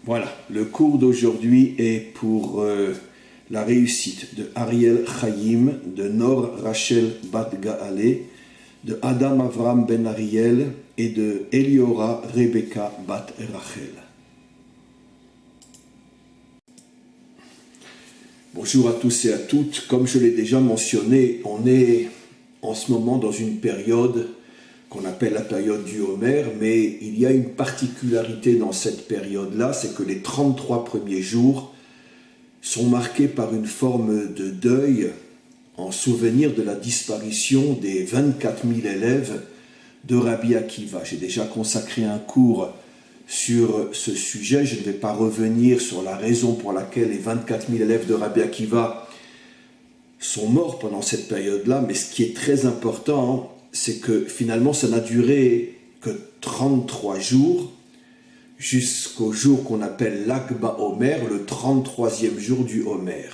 Voilà, le cours d'aujourd'hui est pour la réussite de Ariel Chaim, de Nor Rachel Bat Gaale, de Adam Avram Ben Ariel et de Eliora Rebecca Bat Rachel. Bonjour à tous et à toutes. Comme je l'ai déjà mentionné, on est en ce moment dans une période qu'on appelle la période du Homer, mais il y a une particularité dans cette période-là, c'est que les 33 premiers jours sont marqués par une forme de deuil en souvenir de la disparition des 24 000 élèves de Rabbi Akiva. J'ai déjà consacré un cours sur ce sujet, je ne vais pas revenir sur la raison pour laquelle les 24 000 élèves de Rabbi Akiva sont morts pendant cette période-là, mais ce qui est très important, c'est que finalement ça n'a duré que 33 jours, jusqu'au jour qu'on appelle l'Akba Omer, le 33e jour du Homer.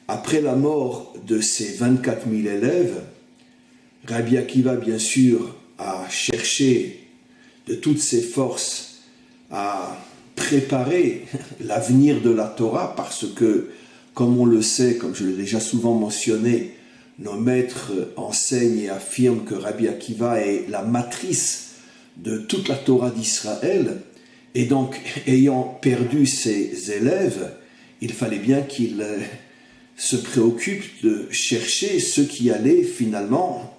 Après la mort de ces 24 000 élèves, Rabbi Akiva, bien sûr, a cherché de toutes ses forces à préparer l'avenir de la Torah, parce que, comme on le sait, comme je l'ai déjà souvent mentionné, nos maîtres enseignent et affirment que Rabbi Akiva est la matrice de toute la Torah d'Israël, et donc, ayant perdu ses élèves, il fallait bien qu'il se préoccupe de chercher ceux qui allaient finalement,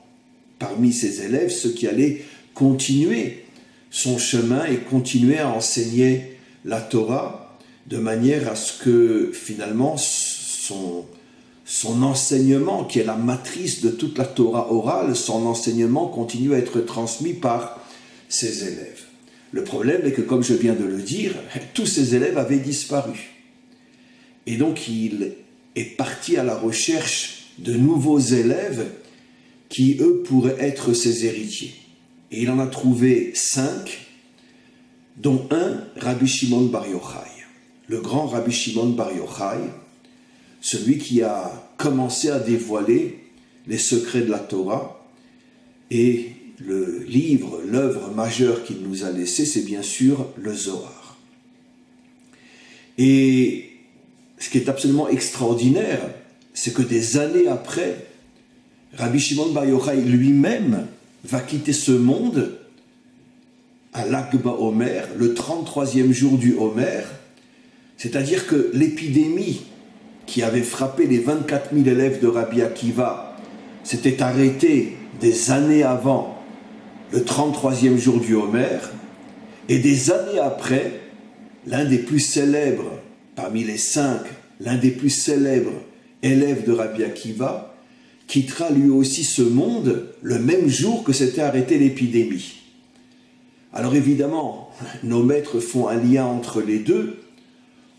parmi ses élèves, ceux qui allaient continuer son chemin et continuer à enseigner la Torah de manière à ce que finalement son enseignement, qui est la matrice de toute la Torah orale, son enseignement continue à être transmis par ses élèves. Le problème est que, comme je viens de le dire, tous ses élèves avaient disparu. Et donc il est parti à la recherche de nouveaux élèves qui, eux, pourraient être ses héritiers. Et il en a trouvé 5, dont un, Rabbi Shimon Bar Yochai. Le grand Rabbi Shimon Bar Yochai, celui qui a commencé à dévoiler les secrets de la Torah. Et le livre, l'œuvre majeure qu'il nous a laissée, c'est bien sûr le Zohar. Et ce qui est absolument extraordinaire, c'est que des années après, Rabbi Shimon Bar Yochai lui-même va quitter ce monde à l'Akba Omer, le 33e jour du Homer, c'est-à-dire que l'épidémie qui avait frappé les 24 000 élèves de Rabbi Akiva s'était arrêtée des années avant le 33e jour du Homer, et des années après, l'un des plus célèbres, parmi les 5, l'un des plus célèbres élèves de Rabbi Akiva, quittera lui aussi ce monde le même jour que s'était arrêtée l'épidémie. Alors évidemment, nos maîtres font un lien entre les deux.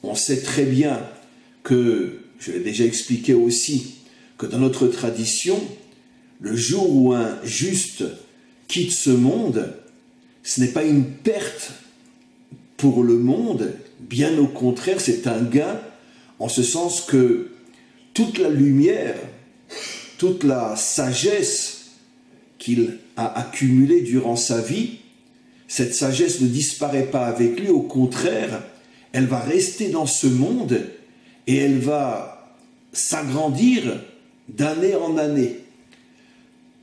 On sait très bien que, je l'ai déjà expliqué aussi, que dans notre tradition, le jour où un juste quitte ce monde, ce n'est pas une perte pour le monde, bien au contraire, c'est un gain, en ce sens que toute la lumière, toute la sagesse qu'il a accumulée durant sa vie, cette sagesse ne disparaît pas avec lui, au contraire, elle va rester dans ce monde et elle va s'agrandir d'année en année.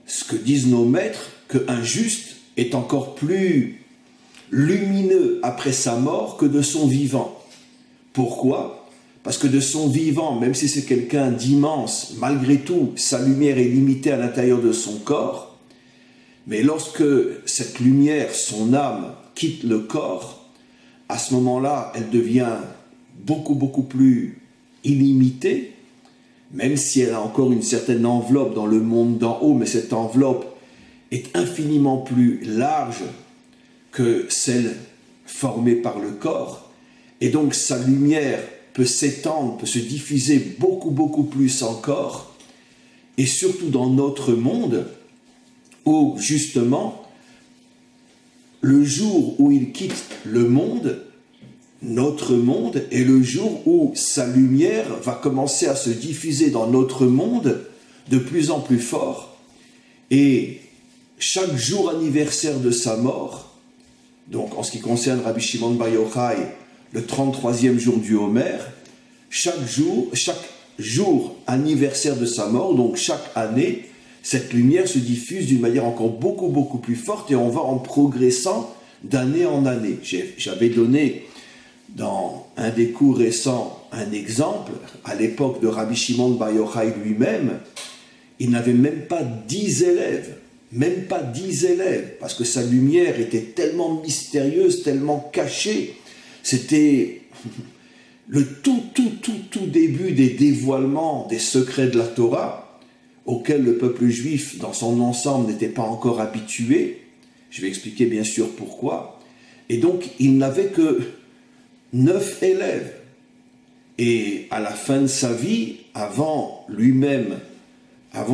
Ce que disent nos maîtres, qu'un juste est encore plus lumineux après sa mort que de son vivant. Pourquoi ? Parce que de son vivant, même si c'est quelqu'un d'immense, malgré tout, sa lumière est limitée à l'intérieur de son corps. Mais lorsque cette lumière, son âme, quitte le corps, à ce moment-là, elle devient beaucoup plus illimitée, même si elle a encore une certaine enveloppe dans le monde d'en haut, mais cette enveloppe est infiniment plus large que celle formée par le corps, et donc sa lumière peut s'étendre, peut se diffuser beaucoup plus encore, et surtout dans notre monde, où justement, le jour où il quitte le monde, notre monde, est le jour où sa lumière va commencer à se diffuser dans notre monde de plus en plus fort, et chaque jour anniversaire de sa mort, donc en ce qui concerne Rabbi Shimon Bar Yochai, le 33e jour du Homer, chaque jour anniversaire de sa mort, donc chaque année, cette lumière se diffuse d'une manière encore beaucoup plus forte et on va en progressant d'année en année. J'avais donné dans un des cours récents un exemple, à l'époque de Rabbi Shimon Bar Yochai lui-même, il n'avait même pas 10 élèves, parce que sa lumière était tellement mystérieuse, tellement cachée. C'était le tout début des dévoilements des secrets de la Torah, auxquels le peuple juif dans son ensemble n'était pas encore habitué. Je vais expliquer bien sûr pourquoi. Et donc, il n'avait que 9 élèves. Et à la fin de sa vie, avant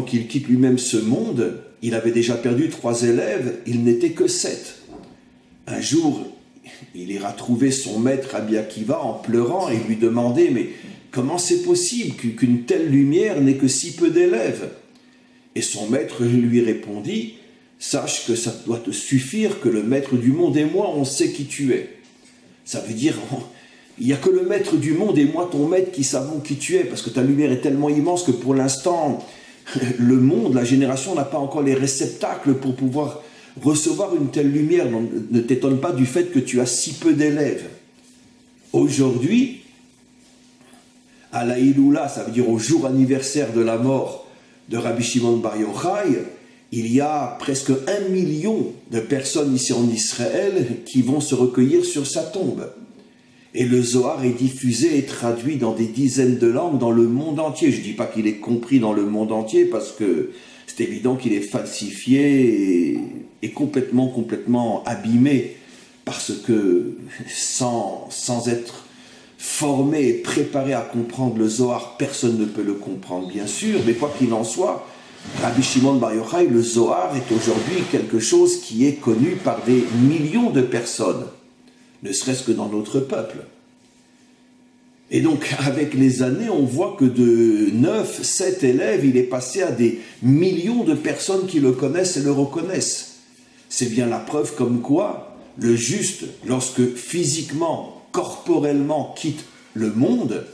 qu'il quitte lui-même ce monde, il avait déjà perdu 3 élèves, il n'était que 7. Un jour, il ira trouver son maître Rabbi Akiva en pleurant et lui demander « Mais comment c'est possible qu'une telle lumière n'ait que si peu d'élèves ?» Et son maître lui répondit « Sache que ça doit te suffire que le maître du monde et moi, on sait qui tu es. » Ça veut dire, il n'y a que le maître du monde et moi, ton maître, qui savons qui tu es, parce que ta lumière est tellement immense que pour l'instant, le monde, la génération n'a pas encore les réceptacles pour pouvoir recevoir une telle lumière. Donc, ne t'étonne pas du fait que tu as si peu d'élèves. Aujourd'hui, à la Iloula, ça veut dire au jour anniversaire de la mort de Rabbi Shimon Bar Yochai, il y a presque 1 million de personnes ici en Israël qui vont se recueillir sur sa tombe. Et le Zohar est diffusé et traduit dans des dizaines de langues dans le monde entier. Je ne dis pas qu'il est compris dans le monde entier parce que c'est évident qu'il est falsifié et complètement abîmé, parce que sans être formé et préparé à comprendre le Zohar, personne ne peut le comprendre, bien sûr. Mais quoi qu'il en soit, Rabbi Shimon Bar Yochai, le Zohar est aujourd'hui quelque chose qui est connu par des millions de personnes, ne serait-ce que dans notre peuple. Et donc, avec les années, on voit que de 9, 7 élèves, il est passé à des millions de personnes qui le connaissent et le reconnaissent. C'est bien la preuve comme quoi le juste, lorsque physiquement, corporellement quitte le monde,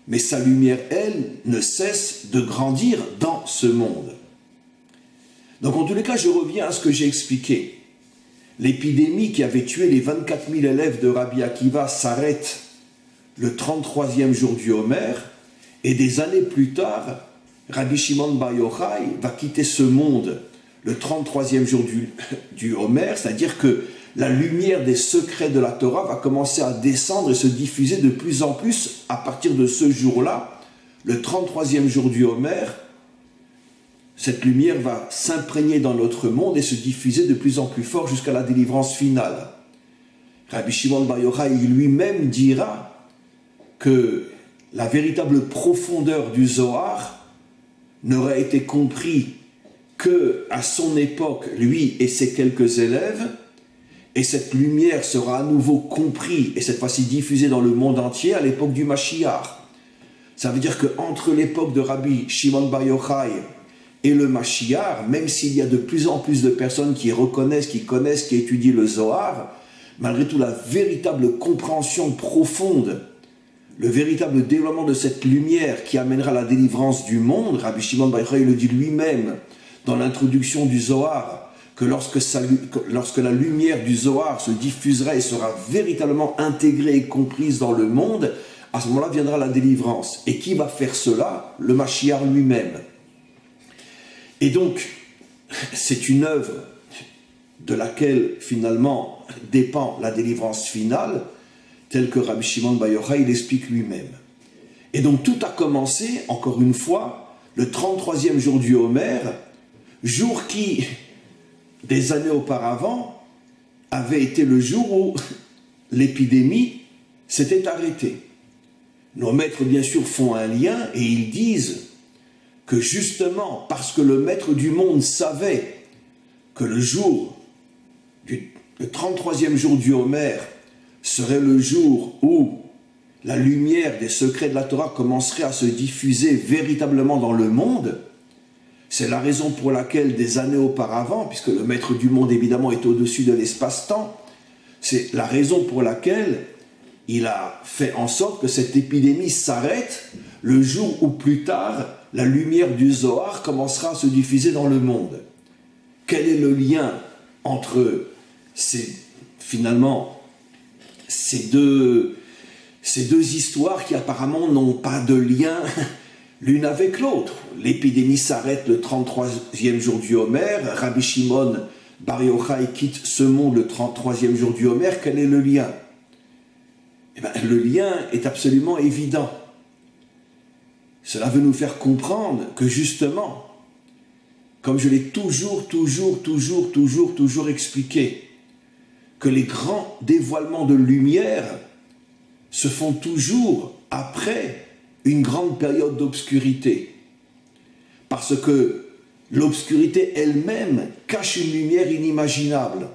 mais sa lumière, elle, ne cesse de grandir dans ce monde. Donc, en tous les cas, je reviens à ce que j'ai expliqué. L'épidémie qui avait tué les 24 000 élèves de Rabbi Akiva s'arrête le 33e jour du Homer, et des années plus tard, Rabbi Shimon Bar Yochai va quitter ce monde le 33e jour du Homer, c'est-à-dire que la lumière des secrets de la Torah va commencer à descendre et se diffuser de plus en plus à partir de ce jour-là, le 33e jour du Homer. Cette lumière va s'imprégner dans notre monde et se diffuser de plus en plus fort jusqu'à la délivrance finale. Rabbi Shimon Bar Yochai lui-même dira que la véritable profondeur du Zohar n'aurait été compris qu'à son époque, lui et ses quelques élèves, et cette lumière sera à nouveau comprise, et cette fois-ci diffusée dans le monde entier, à l'époque du Mashiach. Ça veut dire qu'entre l'époque de Rabbi Shimon Bar Yochai et le Mashiach, même s'il y a de plus en plus de personnes qui reconnaissent, qui connaissent, qui étudient le Zohar, malgré tout, la véritable compréhension profonde, le véritable développement de cette lumière qui amènera la délivrance du monde, Rabbi Shimon Bar Yochai le dit lui-même dans l'introduction du Zohar, que lorsque la lumière du Zohar se diffusera et sera véritablement intégrée et comprise dans le monde, à ce moment-là viendra la délivrance. Et qui va faire cela? Le Mashiach lui-même. Et donc, c'est une œuvre de laquelle finalement dépend la délivrance finale, telle que Rabbi Shimon Bar Yochai l'explique lui-même. Et donc tout a commencé, encore une fois, le 33e jour du Homer, jour qui, des années auparavant, avait été le jour où l'épidémie s'était arrêtée. Nos maîtres, bien sûr, font un lien et ils disent que justement, parce que le maître du monde savait que le 33e jour du Homer serait le jour où la lumière des secrets de la Torah commencerait à se diffuser véritablement dans le monde, c'est la raison pour laquelle des années auparavant, puisque le maître du monde évidemment est au-dessus de l'espace-temps, c'est la raison pour laquelle il a fait en sorte que cette épidémie s'arrête le jour où plus tard, la lumière du Zohar commencera à se diffuser dans le monde. Quel est le lien entre finalement ces deux histoires qui apparemment n'ont pas de lien l'une avec l'autre? L'épidémie s'arrête le 33e jour du Homer, Rabbi Shimon Bar Yochai quitte ce monde le 33e jour du Homer. Quel est le lien? Eh bien, le lien est absolument évident. Cela veut nous faire comprendre que justement, comme je l'ai toujours expliqué, que les grands dévoilements de lumière se font toujours après une grande période d'obscurité. Parce que l'obscurité elle-même cache une lumière inimaginable.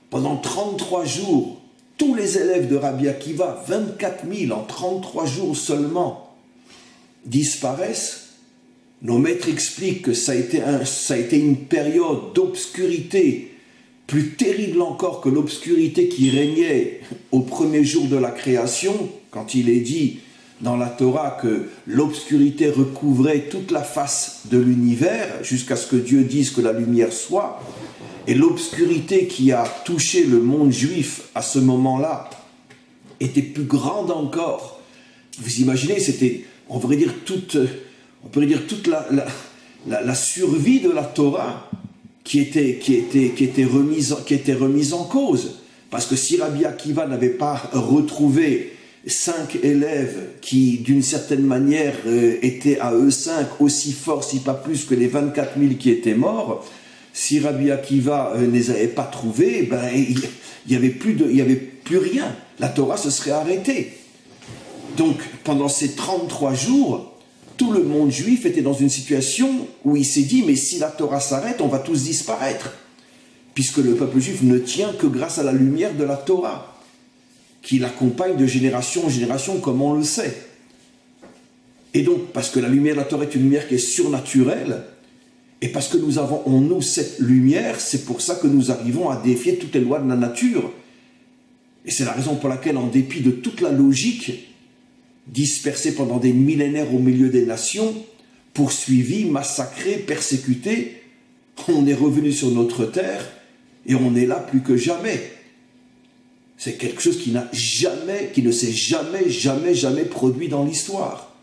Pendant 33 jours, tous les élèves de Rabbi Akiva, 24 000 en 33 jours seulement, disparaissent. Nos maîtres expliquent que ça a été une période d'obscurité plus terrible encore que l'obscurité qui régnait au premier jour de la création, quand il est dit dans la Torah que l'obscurité recouvrait toute la face de l'univers jusqu'à ce que Dieu dise que la lumière soit. Et l'obscurité qui a touché le monde juif à ce moment-là était plus grande encore. Vous imaginez, c'était, on pourrait dire toute la survie de la Torah qui était remise en cause. Parce que si Rabbi Akiva n'avait pas retrouvé 5 élèves qui, d'une certaine manière, étaient à eux 5 aussi forts, si pas plus que les 24 000 qui étaient morts, si Rabbi Akiva ne les avait pas trouvés, ben, il n'y avait plus rien. La Torah se serait arrêtée. Donc, pendant ces 33 jours, tout le monde juif était dans une situation où il s'est dit, mais si la Torah s'arrête, on va tous disparaître. Puisque le peuple juif ne tient que grâce à la lumière de la Torah, qui l'accompagne de génération en génération, comme on le sait. Et donc, parce que la lumière de la Torah est une lumière qui est surnaturelle, et parce que nous avons en nous cette lumière, c'est pour ça que nous arrivons à défier toutes les lois de la nature. Et c'est la raison pour laquelle, en dépit de toute la logique, dispersée pendant des millénaires au milieu des nations, poursuivis, massacrés, persécutés, on est revenu sur notre terre et on est là plus que jamais. C'est quelque chose qui ne s'est jamais produit dans l'histoire.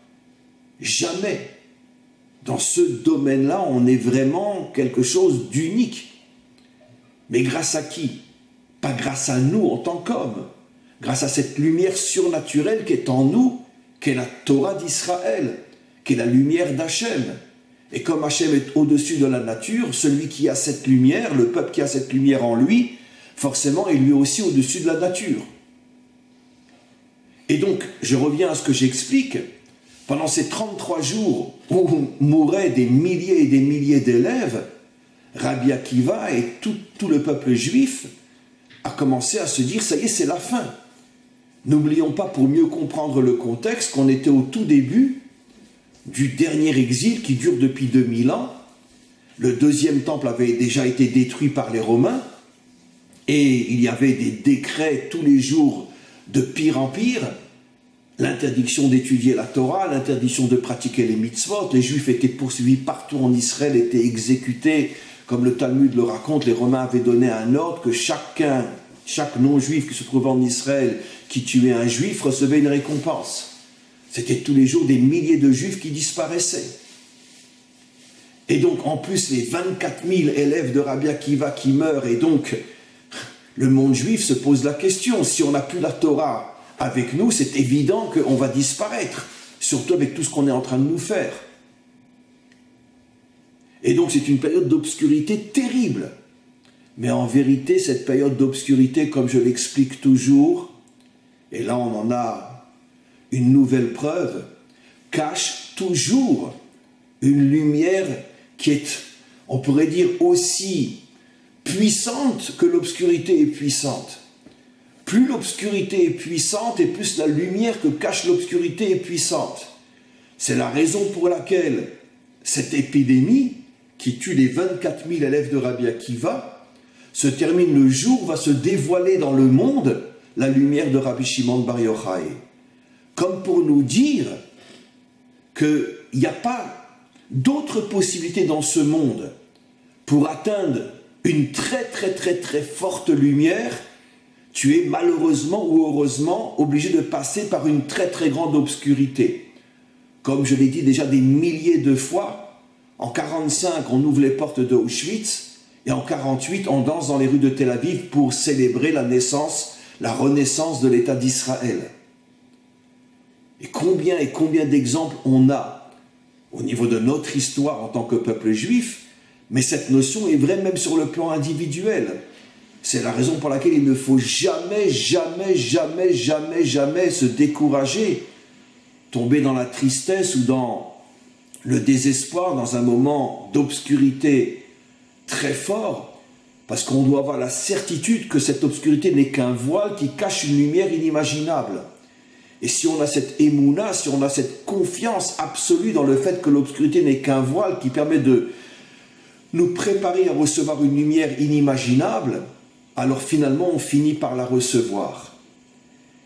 Jamais. Dans ce domaine-là, on est vraiment quelque chose d'unique. Mais grâce à qui? Pas grâce à nous en tant qu'hommes. Grâce à cette lumière surnaturelle qui est en nous, qui est la Torah d'Israël, qui est la lumière d'Hachem. Et comme Hachem est au-dessus de la nature, celui qui a cette lumière, le peuple qui a cette lumière en lui, forcément est lui aussi au-dessus de la nature. Et donc, je reviens à ce que j'explique. Pendant ces 33 jours où mouraient des milliers et des milliers d'élèves, Rabbi Akiva et tout le peuple juif a commencé à se dire, ça y est, c'est la fin. N'oublions pas, pour mieux comprendre le contexte, qu'on était au tout début du dernier exil qui dure depuis 2000 ans. Le deuxième temple avait déjà été détruit par les Romains et il y avait des décrets tous les jours de pire en pire. L'interdiction d'étudier la Torah, l'interdiction de pratiquer les mitzvot. Les Juifs étaient poursuivis partout en Israël, étaient exécutés. Comme le Talmud le raconte, les Romains avaient donné un ordre que chaque non-juif qui se trouvait en Israël, qui tuait un juif, recevait une récompense. C'était tous les jours des milliers de juifs qui disparaissaient. Et donc, en plus, les 24 000 élèves de Rabbi Akiva qui meurent, et donc, le monde juif se pose la question, si on n'a plus la Torah avec nous, c'est évident qu'on va disparaître, surtout avec tout ce qu'on est en train de nous faire. Et donc, c'est une période d'obscurité terrible. Mais en vérité, cette période d'obscurité, comme je l'explique toujours, et là on en a une nouvelle preuve, cache toujours une lumière qui est, on pourrait dire, aussi puissante que l'obscurité est puissante. Plus l'obscurité est puissante et plus la lumière que cache l'obscurité est puissante. C'est la raison pour laquelle cette épidémie, qui tue les 24 000 élèves de Rabbi Akiva, se termine le jour où va se dévoiler dans le monde la lumière de Rabbi Shimon Bar Yochai, comme pour nous dire qu'il n'y a pas d'autre possibilité dans ce monde pour atteindre une très très très très forte lumière. Tu es malheureusement ou heureusement obligé de passer par une très très grande obscurité. Comme je l'ai dit déjà des milliers de fois, en 1945 on ouvre les portes de Auschwitz et en 1948 on danse dans les rues de Tel Aviv pour célébrer la renaissance de l'État d'Israël. Et combien d'exemples on a au niveau de notre histoire en tant que peuple juif, mais cette notion est vraie même sur le plan individuel. C'est la raison pour laquelle il ne faut jamais se décourager, tomber dans la tristesse ou dans le désespoir, dans un moment d'obscurité très fort, parce qu'on doit avoir la certitude que cette obscurité n'est qu'un voile qui cache une lumière inimaginable. Et si on a cette émouna, si on a cette confiance absolue dans le fait que l'obscurité n'est qu'un voile qui permet de nous préparer à recevoir une lumière inimaginable, alors finalement on finit par la recevoir.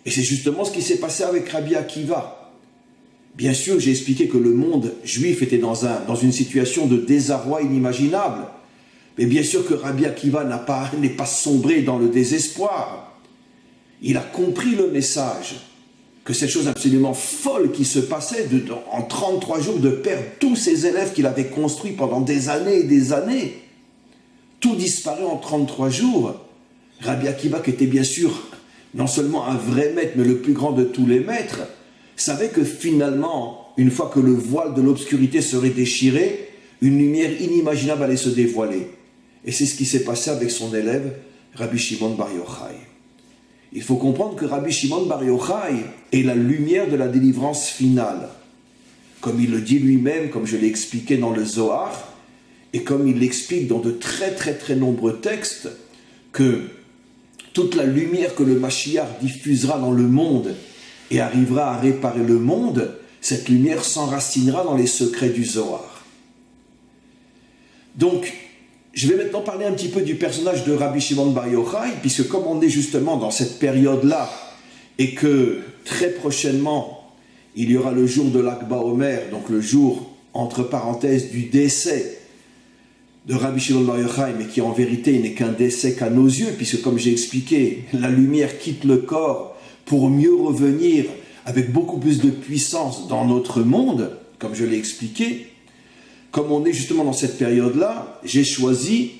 Et c'est justement ce qui s'est passé avec Rabbi Akiva. Bien sûr, j'ai expliqué que le monde juif était dans une situation de désarroi inimaginable. Mais bien sûr que Rabbi Akiva n'est pas sombré dans le désespoir. Il a compris le message, que cette chose absolument folle qui se passait en 33 jours de perdre tous ces élèves qu'il avait construits pendant des années et des années. Tout disparaît en 33 jours. Rabbi Akiva, qui était bien sûr non seulement un vrai maître, mais le plus grand de tous les maîtres, savait que finalement, une fois que le voile de l'obscurité serait déchiré, une lumière inimaginable allait se dévoiler. Et c'est ce qui s'est passé avec son élève, Rabbi Shimon Bar Yochai. Il faut comprendre que Rabbi Shimon Bar Yochai est la lumière de la délivrance finale. Comme il le dit lui-même, comme je l'ai expliqué dans le Zohar, et comme il l'explique dans de très très très nombreux textes, que toute la lumière que le Mashiach diffusera dans le monde et arrivera à réparer le monde, cette lumière s'enracinera dans les secrets du Zohar. Donc, je vais maintenant parler un petit peu du personnage de Rabbi Shimon Bar Yochai, puisque comme on est justement dans cette période-là, et que très prochainement, il y aura le jour de l'Akh Baomer, donc le jour, entre parenthèses, du décès de Rabbi Shimon Bar Yochai, mais qui en vérité n'est qu'un décès qu'à nos yeux, puisque comme j'ai expliqué, la lumière quitte le corps pour mieux revenir avec beaucoup plus de puissance dans notre monde, comme je l'ai expliqué. Comme on est justement dans cette période-là, j'ai choisi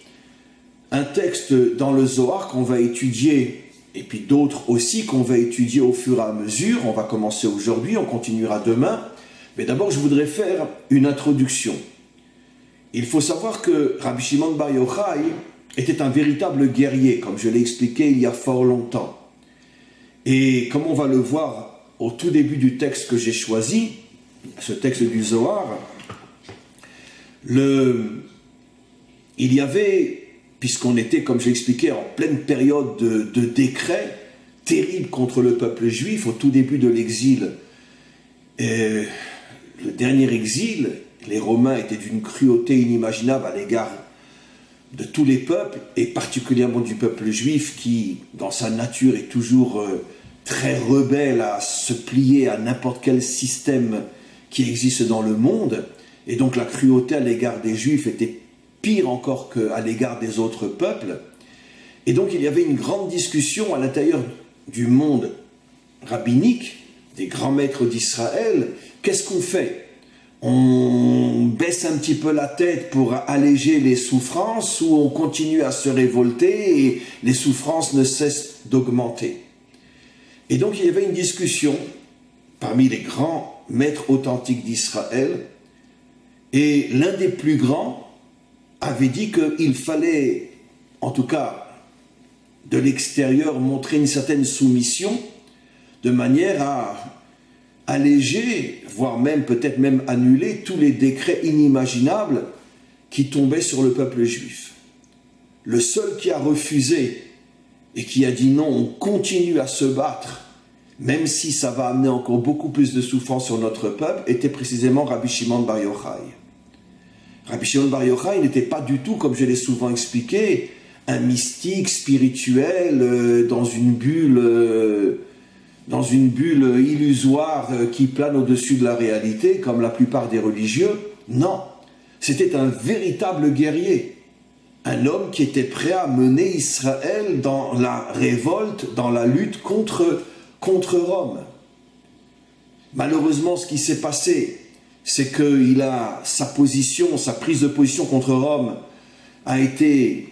un texte dans le Zohar qu'on va étudier, et puis d'autres aussi qu'on va étudier au fur et à mesure. On va commencer aujourd'hui, on continuera demain. Mais d'abord, je voudrais faire une introduction. Il faut savoir que Rabbi Shimon Bar Yochai était un véritable guerrier, comme je l'ai expliqué il y a fort longtemps. Et comme on va le voir au tout début du texte que j'ai choisi, ce texte du Zohar, il y avait, puisqu'on était, comme j'ai expliqué, en pleine période de décrets terribles contre le peuple juif, au tout début de l'exil, le dernier exil, les Romains étaient d'une cruauté inimaginable à l'égard de tous les peuples, et particulièrement du peuple juif qui, dans sa nature, est toujours très rebelle à se plier à n'importe quel système qui existe dans le monde. Et donc la cruauté à l'égard des Juifs était pire encore qu'à l'égard des autres peuples. Et donc il y avait une grande discussion à l'intérieur du monde rabbinique, des grands maîtres d'Israël. Qu'est-ce qu'on fait ? On baisse un petit peu la tête pour alléger les souffrances ou on continue à se révolter et les souffrances ne cessent d'augmenter. Et donc il y avait une discussion parmi les grands maîtres authentiques d'Israël. Et l'un des plus grands avait dit qu'il fallait, en tout cas de l'extérieur, montrer une certaine soumission de manière à alléger, voire même peut-être même annuler tous les décrets inimaginables qui tombaient sur le peuple juif. Le seul qui a refusé et qui a dit non, on continue à se battre, même si ça va amener encore beaucoup plus de souffrance sur notre peuple, était précisément Rabbi Shimon Bar Yochai. Rabbi Shimon Bar Yochai n'était pas du tout, comme je l'ai souvent expliqué, un mystique spirituel dans une bulle illusoire qui plane au-dessus de la réalité, comme la plupart des religieux. Non, c'était un véritable guerrier, un homme qui était prêt à mener Israël dans la révolte, dans la lutte contre Rome. Malheureusement, ce qui s'est passé, c'est que sa prise de position contre Rome a été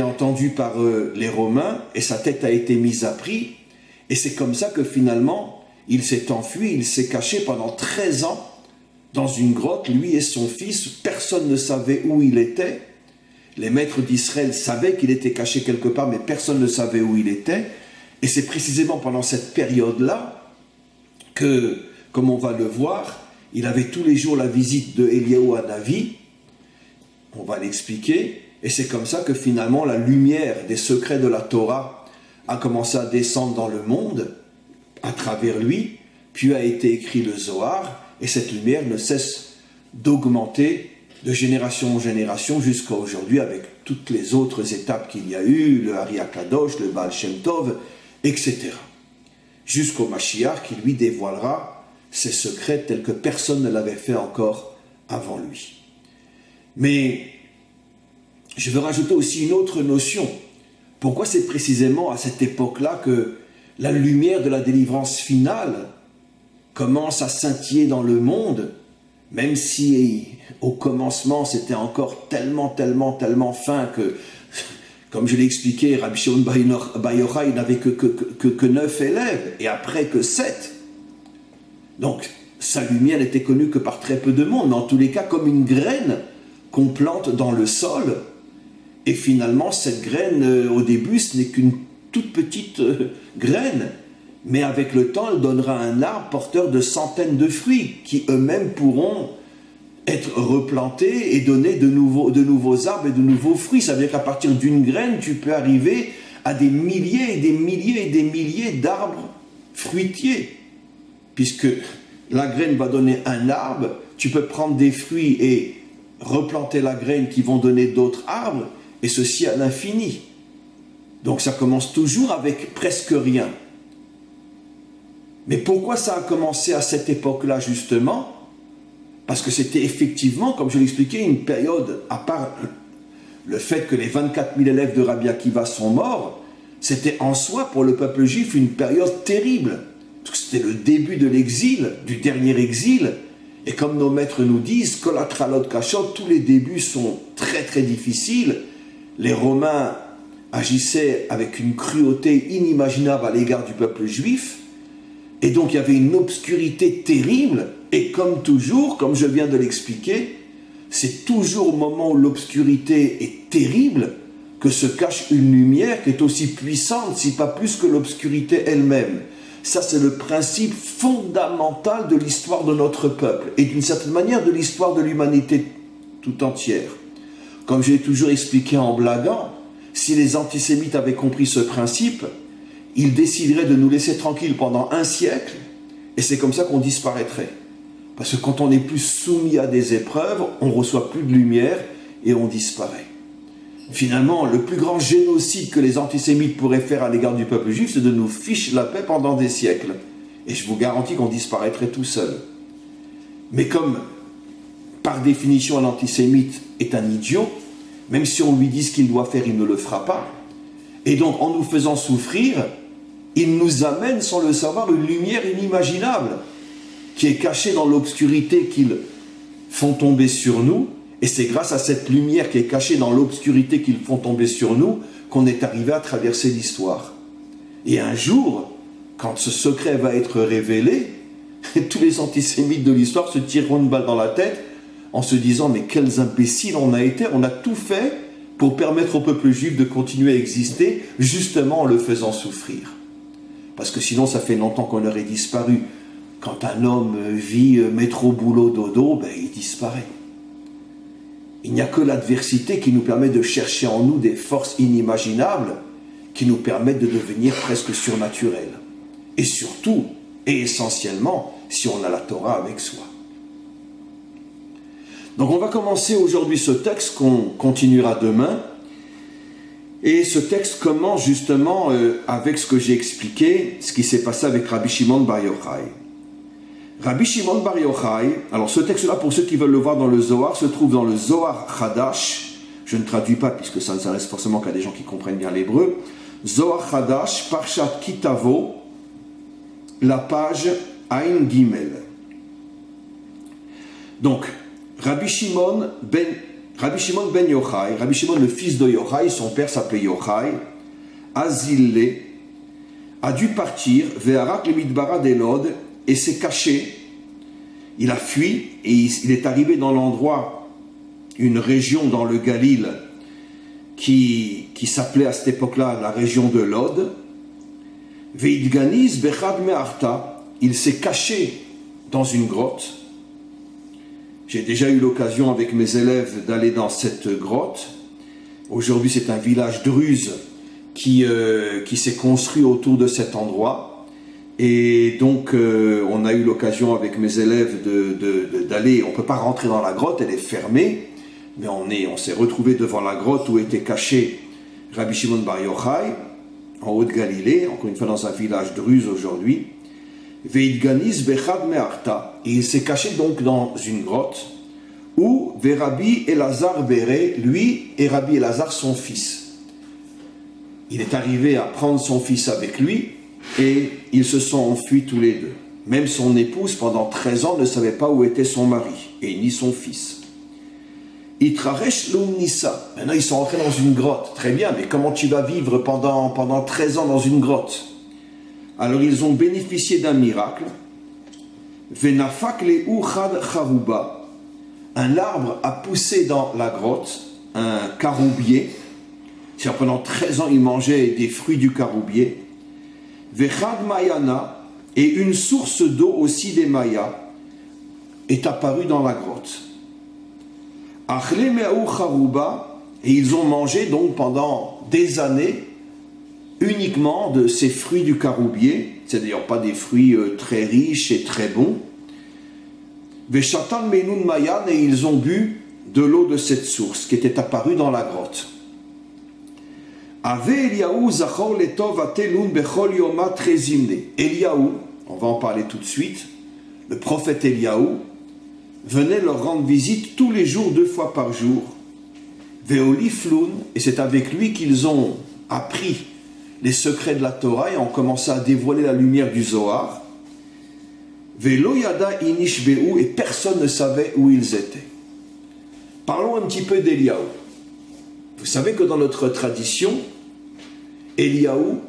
entendue par les Romains et sa tête a été mise à prix. Et c'est comme ça que finalement, il s'est enfui, il s'est caché pendant 13 ans dans une grotte, lui et son fils. Personne ne savait où il était. Les maîtres d'Israël savaient qu'il était caché quelque part, mais personne ne savait où il était. Et c'est précisément pendant cette période-là que, comme on va le voir, il avait tous les jours la visite de Eliyahu Hanavi. On va l'expliquer. Et c'est comme ça que finalement la lumière des secrets de la Torah a commencé à descendre dans le monde à travers lui, puis a été écrit le Zohar, et cette lumière ne cesse d'augmenter de génération en génération jusqu'à aujourd'hui avec toutes les autres étapes qu'il y a eu, le Ari Akadosh, le Baal Shem Tov, etc. Jusqu'au Mashiach qui lui dévoilera ses secrets tels que personne ne l'avait fait encore avant lui. Mais je veux rajouter aussi une autre notion. Pourquoi c'est précisément à cette époque-là que la lumière de la délivrance finale commence à scintiller dans le monde, même si au commencement c'était encore tellement fin que, comme je l'ai expliqué, Rabbi Shimon Bar Yochai n'avait que 9 élèves, et après que 7. Donc sa lumière n'était connue que par très peu de monde, mais en tous les cas comme une graine qu'on plante dans le sol. Et finalement, cette graine, au début, ce n'est qu'une toute petite graine. Mais avec le temps, elle donnera un arbre porteur de centaines de fruits qui eux-mêmes pourront être replantés et donner de nouveaux arbres et de nouveaux fruits. Ça veut dire qu'à partir d'une graine, tu peux arriver à des milliers et des milliers et des milliers d'arbres fruitiers. Puisque la graine va donner un arbre, tu peux prendre des fruits et replanter la graine qui vont donner d'autres arbres, et ceci à l'infini. Donc ça commence toujours avec presque rien. Mais pourquoi ça a commencé à cette époque-là justement? Parce que c'était effectivement, comme je l'expliquais, une période, à part le fait que les 24 000 élèves de Rabbi Akiva sont morts, c'était en soi pour le peuple juif une période terrible. C'était le début de l'exil, du dernier exil. Et comme nos maîtres nous disent, Kol hatralot kashot, tous les débuts sont très très difficiles. Les Romains agissaient avec une cruauté inimaginable à l'égard du peuple juif, et donc il y avait une obscurité terrible, et comme toujours, comme je viens de l'expliquer, c'est toujours au moment où l'obscurité est terrible que se cache une lumière qui est aussi puissante, si pas plus que l'obscurité elle-même. Ça, c'est le principe fondamental de l'histoire de notre peuple, et d'une certaine manière de l'histoire de l'humanité tout entière. Comme je l'ai toujours expliqué en blaguant, si les antisémites avaient compris ce principe, ils décideraient de nous laisser tranquilles pendant 1 siècle, et c'est comme ça qu'on disparaîtrait. Parce que quand on n'est plus soumis à des épreuves, on ne reçoit plus de lumière et on disparaît. Finalement, le plus grand génocide que les antisémites pourraient faire à l'égard du peuple juif, c'est de nous ficher la paix pendant des siècles. Et je vous garantis qu'on disparaîtrait tout seul. Mais comme, par définition, un antisémite est un idiot, même si on lui dit ce qu'il doit faire, il ne le fera pas. Et donc, en nous faisant souffrir, il nous amène, sans le savoir, une lumière inimaginable qui est cachée dans l'obscurité qu'ils font tomber sur nous. Et c'est grâce à cette lumière qui est cachée dans l'obscurité qu'ils font tomber sur nous qu'on est arrivé à traverser l'histoire. Et un jour, quand ce secret va être révélé, tous les antisémites de l'histoire se tireront une balle dans la tête en se disant « mais quels imbéciles on a été, on a tout fait pour permettre au peuple juif de continuer à exister, justement en le faisant souffrir. » Parce que sinon, ça fait longtemps qu'on aurait disparu. Quand un homme vit métro, boulot, dodo, il disparaît. Il n'y a que l'adversité qui nous permet de chercher en nous des forces inimaginables qui nous permettent de devenir presque surnaturels. Et surtout, et essentiellement, si on a la Torah avec soi. Donc on va commencer aujourd'hui ce texte qu'on continuera demain. Et ce texte commence justement avec ce que j'ai expliqué, ce qui s'est passé avec Rabbi Shimon Bar Yochai. Rabbi Shimon Bar Yochai, alors ce texte-là, pour ceux qui veulent le voir dans le Zohar, se trouve dans le Zohar Chadash. Je ne traduis pas puisque ça ne s'adresse forcément qu'à des gens qui comprennent bien l'hébreu. Zohar Chadash, Parshat Kitavo, la page Ain Gimel. Donc, Rabbi Shimon ben Yochai, Rabbi Shimon le fils de Yochai, son père s'appelait Yochai, Azille, a dû partir vers le Midbara d'Elod et s'est caché. Il a fui et il est arrivé dans l'endroit, une région dans le Galil qui s'appelait à cette époque-là la région de Lod. Veidganiz bechad me'arta, il s'est caché dans une grotte. J'ai déjà eu l'occasion avec mes élèves d'aller dans cette grotte. Aujourd'hui, c'est un village druze qui s'est construit autour de cet endroit. Et donc, on a eu l'occasion avec mes élèves d'aller. On ne peut pas rentrer dans la grotte, elle est fermée. Mais on s'est retrouvé devant la grotte où était caché Rabbi Shimon Bar Yochai, en Haute-Galilée, encore une fois dans un village druze aujourd'hui. Veidganiz bechad me'arta. Et il s'est caché donc dans une grotte où Rabbi Elazar Béré, lui et Rabbi Elazar son fils. Il est arrivé à prendre son fils avec lui et ils se sont enfuis tous les deux. Même son épouse, pendant 13 ans, ne savait pas où était son mari et ni son fils. Itraresh l'umnissa. Maintenant, ils sont entrés dans une grotte. Très bien, mais comment tu vas vivre pendant 13 ans dans une grotte? Alors, ils ont bénéficié d'un miracle. Venafak le uchad charouba. Un arbre a poussé dans la grotte, un caroubier. C'est-à-dire, pendant 13 ans, ils mangeaient des fruits du caroubier. Vechad mayana. Et une source d'eau aussi des Mayas est apparue dans la grotte. Achle me'ou charouba. Et ils ont mangé donc pendant des années uniquement de ces fruits du caroubier. C'est d'ailleurs pas des fruits très riches et très bons. Veshatan menun mayan, et ils ont bu de l'eau de cette source qui était apparue dans la grotte. Ave Eliaou zachor letov atelun bechol yoma trezimne. Eliaou, on va en parler tout de suite, le prophète Eliaou venait leur rendre visite tous les jours, 2 fois par jour. Veolifloun, et c'est avec lui qu'ils ont appris les secrets de la Torah et ont commencé à dévoiler la lumière du Zohar. Velo yada inishbeu, et personne ne savait où ils étaient. Parlons un petit peu d'Eliaou. Vous savez que dans notre tradition, Eliaou,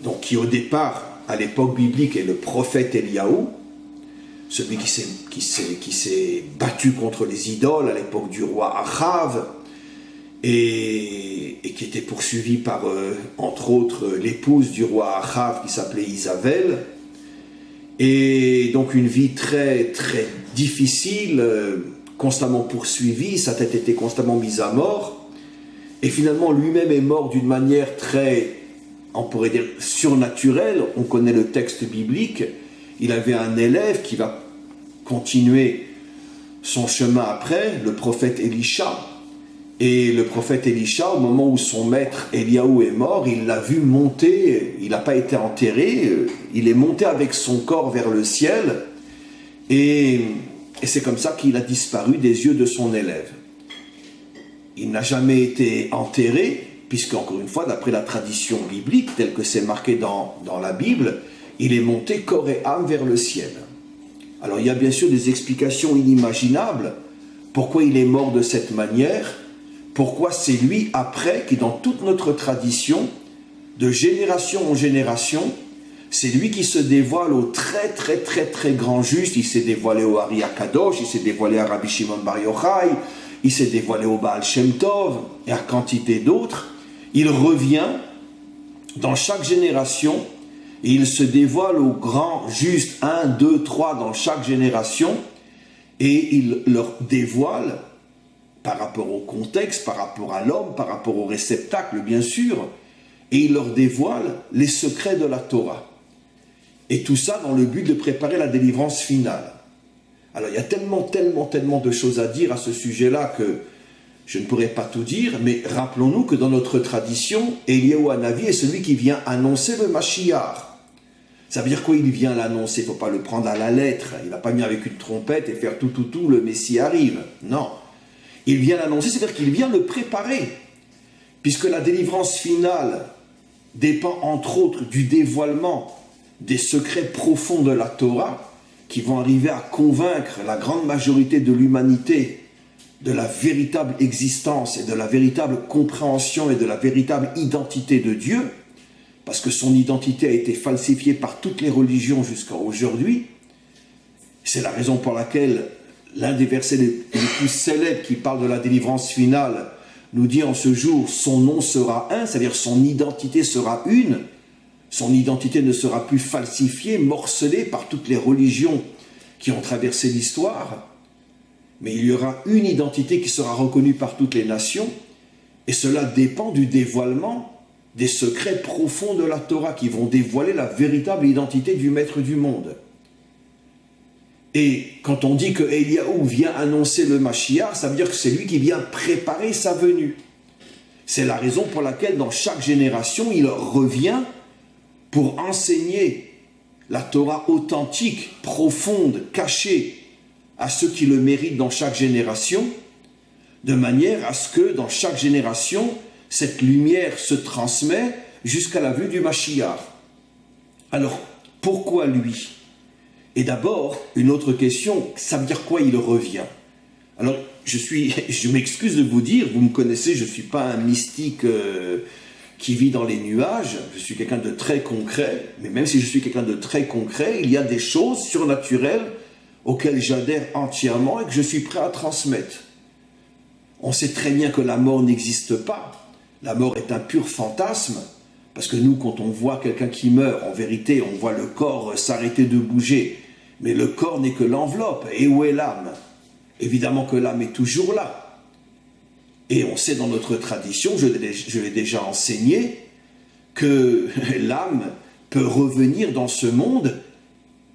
donc qui au départ, à l'époque biblique, est le prophète Eliaou, celui qui s'est battu contre les idoles à l'époque du roi Achav, et qui était poursuivi par, entre autres, l'épouse du roi Achav qui s'appelait Isabelle, et donc une vie très très difficile, constamment poursuivi, sa tête était constamment mise à mort, et finalement lui-même est mort d'une manière très, on pourrait dire, surnaturelle. On connaît le texte biblique, il avait un élève qui va continuer son chemin après, le prophète Élisha, et le prophète Élisha, au moment où son maître Eliaou est mort, il l'a vu monter, il n'a pas été enterré, il est monté avec son corps vers le ciel, et c'est comme ça qu'il a disparu des yeux de son élève. Il n'a jamais été enterré, puisque, encore une fois, d'après la tradition biblique, telle que c'est marqué dans la Bible, il est monté corps et âme vers le ciel. Alors, il y a bien sûr des explications inimaginables. Pourquoi il est mort de cette manière? Pourquoi c'est lui, après, qui, dans toute notre tradition, de génération en génération, c'est lui qui se dévoile au très très très très grand juste. Il s'est dévoilé au Ari Akadosh, il s'est dévoilé à Rabbi Shimon Bar Yochai, il s'est dévoilé au Baal Shem Tov et à quantité d'autres. Il revient dans chaque génération et il se dévoile au grand juste 1, 2, 3 dans chaque génération, et il leur dévoile par rapport au contexte, par rapport à l'homme, par rapport au réceptacle bien sûr, et il leur dévoile les secrets de la Torah. Et tout ça dans le but de préparer la délivrance finale. Alors il y a tellement de choses à dire à ce sujet-là que Je ne pourrais pas tout dire, mais rappelons-nous que dans notre tradition, Eliyahu Hanavi est celui qui vient annoncer le Mashiach. Ça veut dire quoi, il vient l'annoncer? Il ne faut pas le prendre à la lettre. Il ne va pas venir avec une trompette et faire tout, le Messie arrive. Non. Il vient l'annoncer, c'est-à-dire qu'il vient le préparer. Puisque la délivrance finale dépend entre autres du dévoilement des secrets profonds de la Torah qui vont arriver à convaincre la grande majorité de l'humanité de la véritable existence et de la véritable compréhension et de la véritable identité de Dieu, parce que son identité a été falsifiée par toutes les religions jusqu'à aujourd'hui. C'est la raison pour laquelle l'un des versets les plus célèbres qui parle de la délivrance finale nous dit en ce jour, son nom sera un, c'est-à-dire son identité sera une, son identité ne sera plus falsifiée, morcelée par toutes les religions qui ont traversé l'histoire, mais il y aura une identité qui sera reconnue par toutes les nations, et cela dépend du dévoilement des secrets profonds de la Torah qui vont dévoiler la véritable identité du Maître du monde. Et quand on dit que Eliyahu vient annoncer le Mashiach, ça veut dire que c'est lui qui vient préparer sa venue. C'est la raison pour laquelle dans chaque génération, il revient pour enseigner la Torah authentique, profonde, cachée à ceux qui le méritent dans chaque génération, de manière à ce que dans chaque génération, cette lumière se transmet jusqu'à la vue du Mashiach. Alors, pourquoi lui? Et d'abord, une autre question, ça veut dire quoi il revient? Alors, je m'excuse de vous dire, vous me connaissez, je ne suis pas un mystique qui vit dans les nuages, je suis quelqu'un de très concret, mais même si je suis quelqu'un de très concret, il y a des choses surnaturelles auxquelles j'adhère entièrement et que je suis prêt à transmettre. On sait très bien que la mort n'existe pas. La mort est un pur fantasme, parce que nous, quand on voit quelqu'un qui meurt, en vérité, on voit le corps s'arrêter de bouger, mais le corps n'est que l'enveloppe. Et où est l'âme? Évidemment que l'âme est toujours là. Et on sait dans notre tradition, je l'ai déjà enseigné, que l'âme peut revenir dans ce monde,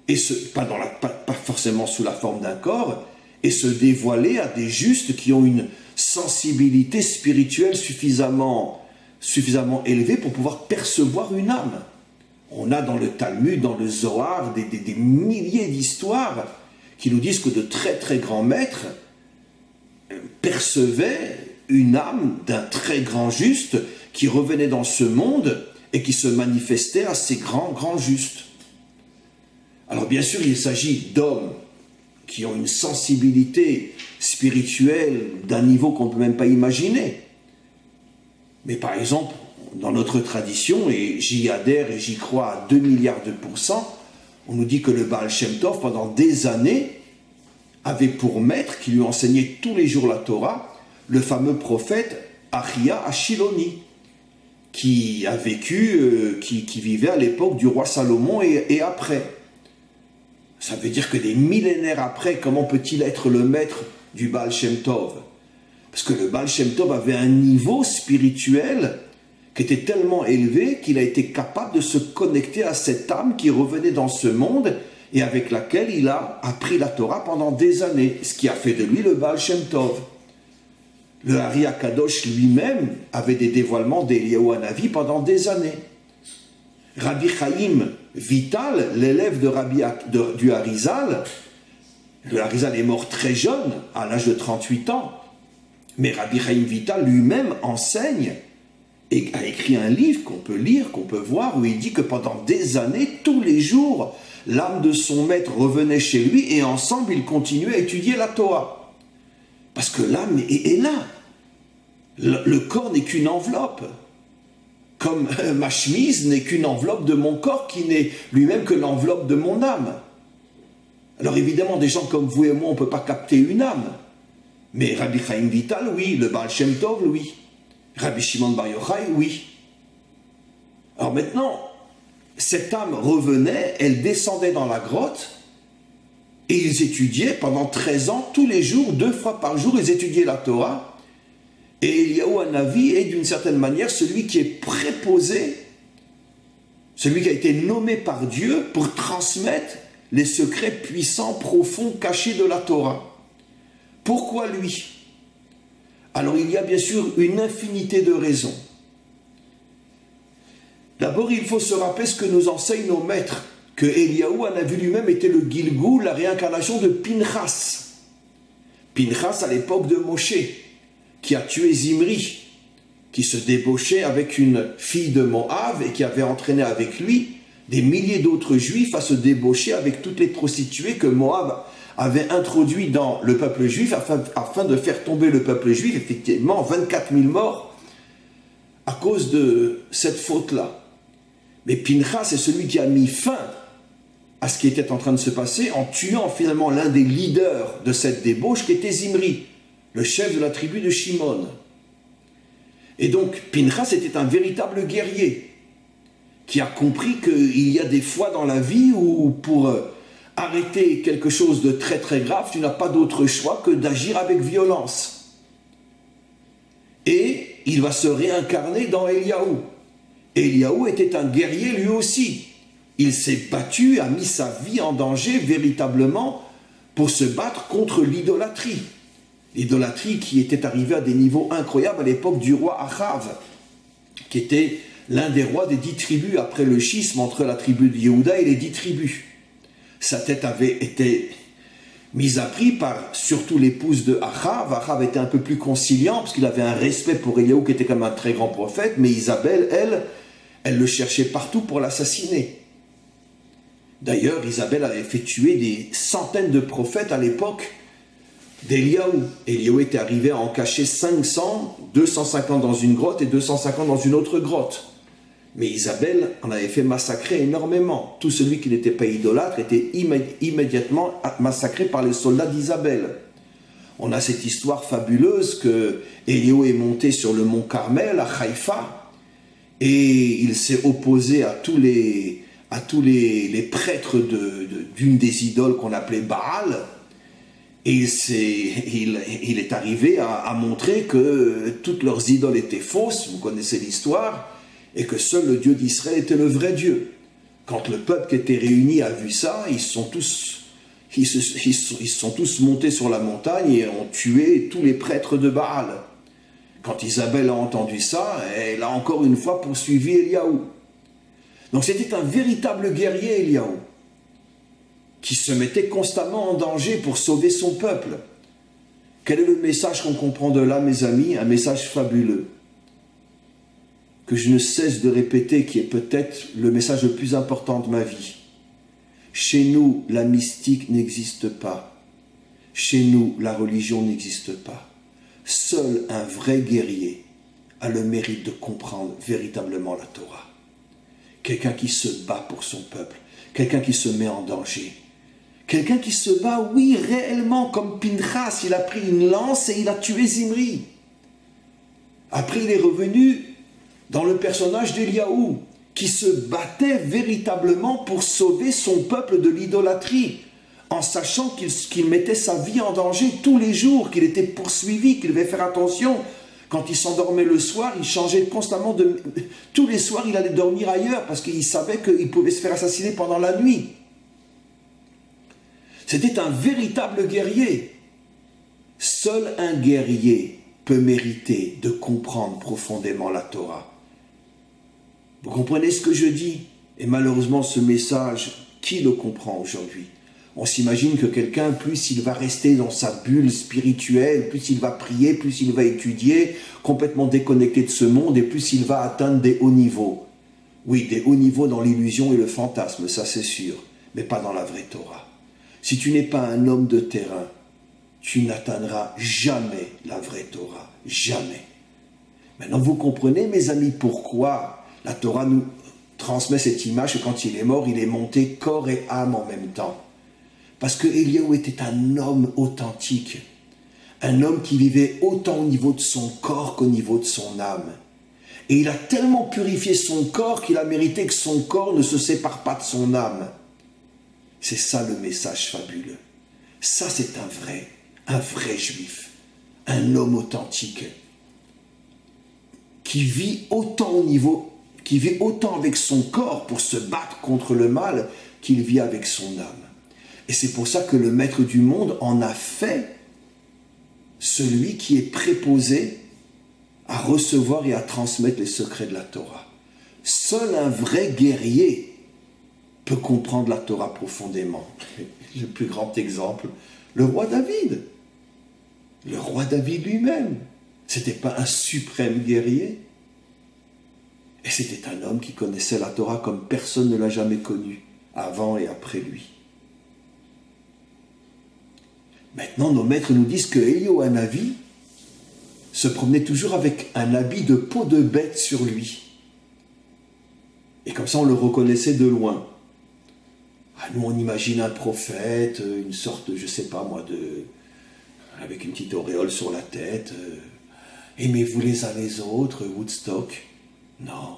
et pas forcément sous la forme d'un corps, et se dévoiler à des justes qui ont une sensibilité spirituelle suffisamment élevée pour pouvoir percevoir une âme. On a dans le Talmud, dans le Zohar, des milliers d'histoires qui nous disent que de très très grands maîtres percevaient une âme d'un très grand juste qui revenait dans ce monde et qui se manifestait à ces grands justes. Alors bien sûr, il s'agit d'hommes qui ont une sensibilité spirituelle d'un niveau qu'on ne peut même pas imaginer. Mais par exemple, dans notre tradition, et j'y adhère et j'y crois à 2 milliards de pourcents, on nous dit que le Baal Shem Tov, pendant des années, avait pour maître, qui lui enseignait tous les jours la Torah, le fameux prophète Achia Ashiloni, qui a vécu, qui vivait à l'époque du roi Salomon et après. Ça veut dire que des millénaires après, comment peut-il être le maître du Baal Shem Tov? Parce que le Baal Shem Tov avait un niveau spirituel qui était tellement élevé qu'il a été capable de se connecter à cette âme qui revenait dans ce monde et avec laquelle il a appris la Torah pendant des années, ce qui a fait de lui le Baal Shem Tov. Le Ari HaKadosh lui-même avait des dévoilements d'Eliyahu Hanavi pendant des années. Rabbi Chaim Vital, l'élève du Harizal, le Harizal est mort très jeune, à l'âge de 38 ans, mais Rabbi Chaim Vital lui-même enseigne et a écrit un livre qu'on peut lire, qu'on peut voir, où il dit que pendant des années, tous les jours, l'âme de son maître revenait chez lui et ensemble, ils continuaient à étudier la Torah. Parce que l'âme est là. Le corps n'est qu'une enveloppe. Comme ma chemise n'est qu'une enveloppe de mon corps qui n'est lui-même que l'enveloppe de mon âme. Alors évidemment, des gens comme vous et moi, on ne peut pas capter une âme. Mais Rabbi Chaim Vital, oui. Le Baal Shem Tov, oui. Rabbi Shimon Bar Yochai, oui. Alors maintenant, cette âme revenait, elle descendait dans la grotte, et ils étudiaient pendant 13 ans, tous les jours, 2 fois par jour, ils étudiaient la Torah. Et Eliyahu Hanavi est d'une certaine manière celui qui est préposé, celui qui a été nommé par Dieu pour transmettre les secrets puissants, profonds, cachés de la Torah. Pourquoi lui? Alors il y a bien sûr une infinité de raisons. D'abord, il faut se rappeler ce que nous enseignent nos maîtres, que Eliyahu, en a vu lui-même, était le Gilgoul, la réincarnation de Pinchas. Pinchas à l'époque de Moshe, qui a tué Zimri, qui se débauchait avec une fille de Moab et qui avait entraîné avec lui des milliers d'autres juifs à se débaucher avec toutes les prostituées que Moab avait introduit dans le peuple juif afin de faire tomber le peuple juif. Effectivement, 24 000 morts à cause de cette faute-là. Mais Pinchas est celui qui a mis fin à ce qui était en train de se passer en tuant finalement l'un des leaders de cette débauche qui était Zimri, le chef de la tribu de Shimon. Et donc Pinchas était un véritable guerrier qui a compris qu'il y a des fois dans la vie où pour arrêter quelque chose de très très grave, tu n'as pas d'autre choix que d'agir avec violence. Et il va se réincarner dans Eliyahu. Eliyahu était un guerrier lui aussi. Il s'est battu, a mis sa vie en danger véritablement pour se battre contre l'idolâtrie. L'idolâtrie qui était arrivée à des niveaux incroyables à l'époque du roi Achav, qui était l'un des rois des 10 tribus après le schisme entre la tribu de Yehuda et les 10 tribus. Sa tête avait été mise à prix par surtout l'épouse de Achav. Achav était un peu plus conciliant parce qu'il avait un respect pour Eliyahu qui était comme un très grand prophète, mais Isabelle, elle le cherchait partout pour l'assassiner. D'ailleurs, Isabelle avait fait tuer des centaines de prophètes à l'époque d'Eliyahu. Eliyahu était arrivé à en cacher 500, 250 dans une grotte et 250 dans une autre grotte. Mais Isabelle en avait fait massacrer énormément. Tout celui qui n'était pas idolâtre était immédiatement massacré par les soldats d'Isabelle. On a cette histoire fabuleuse que Eliyahu est monté sur le mont Carmel à Haïfa et il s'est opposé à tous les prêtres d'une des idoles qu'on appelait Baal. Et il est arrivé à montrer que toutes leurs idoles étaient fausses, vous connaissez l'histoire, et que seul le Dieu d'Israël était le vrai Dieu. Quand le peuple qui était réuni a vu ça, ils sont tous montés sur la montagne et ont tué tous les prêtres de Baal. Quand Isabelle a entendu ça, elle a encore une fois poursuivi Eliyahu. Donc c'était un véritable guerrier, Eliyahu, qui se mettait constamment en danger pour sauver son peuple. Quel est le message qu'on comprend de là, mes amis? Un message fabuleux, que je ne cesse de répéter, qui est peut-être le message le plus important de ma vie. Chez nous, la mystique n'existe pas. Chez nous, la religion n'existe pas. Seul un vrai guerrier a le mérite de comprendre véritablement la Torah. Quelqu'un qui se bat pour son peuple, quelqu'un qui se met en danger. Quelqu'un qui se bat, oui, réellement, comme Pinchas, il a pris une lance et il a tué Zimri. Après, il est revenu dans le personnage d'Eliyahu, qui se battait véritablement pour sauver son peuple de l'idolâtrie, en sachant qu'il mettait sa vie en danger tous les jours, qu'il était poursuivi, qu'il devait faire attention. Quand il s'endormait le soir, il changeait constamment tous les soirs, il allait dormir ailleurs, parce qu'il savait qu'il pouvait se faire assassiner pendant la nuit. C'était un véritable guerrier. Seul un guerrier peut mériter de comprendre profondément la Torah. Vous comprenez ce que je dis? Et malheureusement, ce message, qui le comprend aujourd'hui? On s'imagine que quelqu'un, plus il va rester dans sa bulle spirituelle, plus il va prier, plus il va étudier, complètement déconnecté de ce monde, et plus il va atteindre des hauts niveaux. Oui, des hauts niveaux dans l'illusion et le fantasme, ça c'est sûr, mais pas dans la vraie Torah. Si tu n'es pas un homme de terrain, tu n'atteindras jamais la vraie Torah. Jamais. Maintenant, vous comprenez, mes amis, pourquoi la Torah nous transmet cette image que quand il est mort, il est monté corps et âme en même temps. Parce que Eliyahu était un homme authentique. Un homme qui vivait autant au niveau de son corps qu'au niveau de son âme. Et il a tellement purifié son corps qu'il a mérité que son corps ne se sépare pas de son âme. C'est ça le message fabuleux. Ça, c'est un vrai juif, un homme authentique, qui vit autant avec son corps pour se battre contre le mal qu'il vit avec son âme. Et c'est pour ça que le maître du monde en a fait celui qui est préposé à recevoir et à transmettre les secrets de la Torah. Seul un vrai guerrier peut comprendre la Torah profondément. Le plus grand exemple, le roi David. Le roi David lui-même, c'était pas un suprême guerrier. Et c'était un homme qui connaissait la Torah comme personne ne l'a jamais connu, avant et après lui. Maintenant, nos maîtres nous disent que Eliyahu Hanavi se promenait toujours avec un habit de peau de bête sur lui. Et comme ça, on le reconnaissait de loin. Ah, nous, on imagine un prophète, une sorte, je sais pas moi, avec une petite auréole sur la tête. Aimez-vous les uns les autres, Woodstock. Non.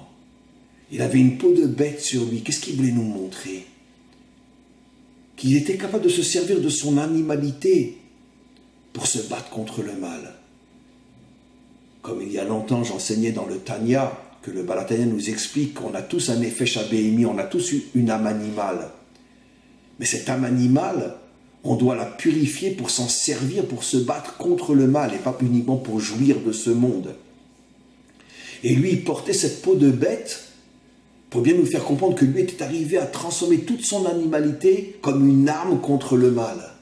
Il avait une peau de bête sur lui. Qu'est-ce qu'il voulait nous montrer? Qu'il était capable de se servir de son animalité pour se battre contre le mal. Comme il y a longtemps, j'enseignais dans le Tanya, que le Baal HaTanya nous explique qu'on a tous un effet Shabéimi, on a tous une âme animale. Mais cette âme animale, on doit la purifier pour s'en servir, pour se battre contre le mal, et pas uniquement pour jouir de ce monde. Et lui, il portait cette peau de bête pour bien nous faire comprendre que lui était arrivé à transformer toute son animalité comme une arme contre le mal.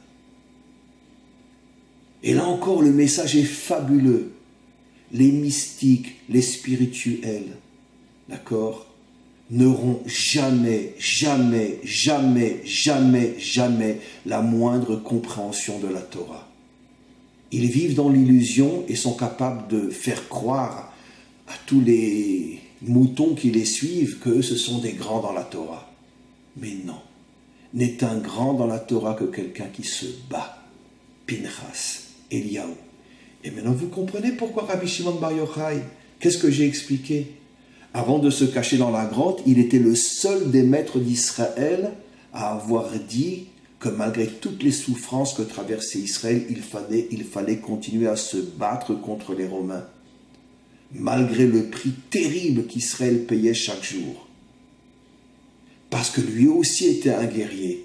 Et là encore, le message est fabuleux. Les mystiques, les spirituels, d'accord, n'auront jamais, jamais, jamais, jamais, jamais la moindre compréhension de la Torah. Ils vivent dans l'illusion et sont capables de faire croire à tous les moutons qui les suivent qu'eux, ce sont des grands dans la Torah. Mais non, n'est un grand dans la Torah que quelqu'un qui se bat. Pinchas, Eliyahu. Et maintenant, vous comprenez pourquoi Rabbi Shimon Bar Yochai, qu'est-ce que j'ai expliqué? Avant de se cacher dans la grotte, il était le seul des maîtres d'Israël à avoir dit que malgré toutes les souffrances que traversait Israël, il fallait continuer à se battre contre les Romains, malgré le prix terrible qu'Israël payait chaque jour. Parce que lui aussi était un guerrier,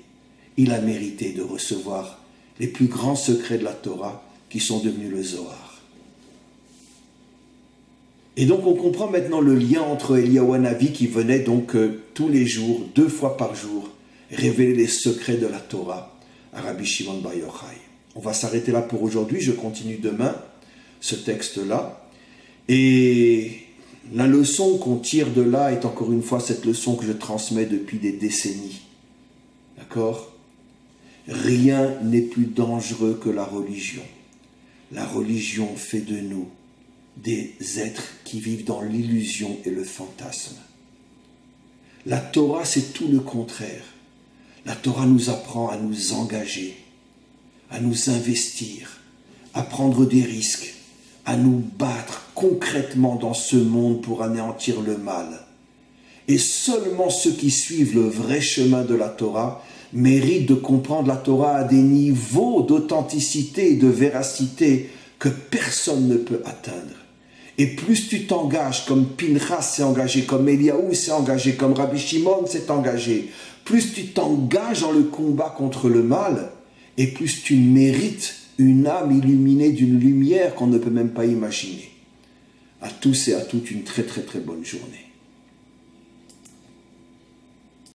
il a mérité de recevoir les plus grands secrets de la Torah qui sont devenus le Zohar. Et donc on comprend maintenant le lien entre Eliyahu Hanavi qui venait donc tous les jours, 2 fois par jour, révéler les secrets de la Torah à Rabbi Shimon Bar Yochai. On va s'arrêter là pour aujourd'hui, je continue demain ce texte-là. Et la leçon qu'on tire de là est encore une fois cette leçon que je transmets depuis des décennies. D'accord ? Rien n'est plus dangereux que la religion. La religion fait de nous des êtres qui vivent dans l'illusion et le fantasme. La Torah, c'est tout le contraire. La Torah nous apprend à nous engager, à nous investir, à prendre des risques, à nous battre concrètement dans ce monde pour anéantir le mal. Et seulement ceux qui suivent le vrai chemin de la Torah méritent de comprendre la Torah à des niveaux d'authenticité et de véracité que personne ne peut atteindre. Et plus tu t'engages comme Pinchas s'est engagé, comme Eliyahu s'est engagé, comme Rabbi Shimon s'est engagé, plus tu t'engages dans le combat contre le mal, et plus tu mérites une âme illuminée d'une lumière qu'on ne peut même pas imaginer. À tous et à toutes, une très très très bonne journée.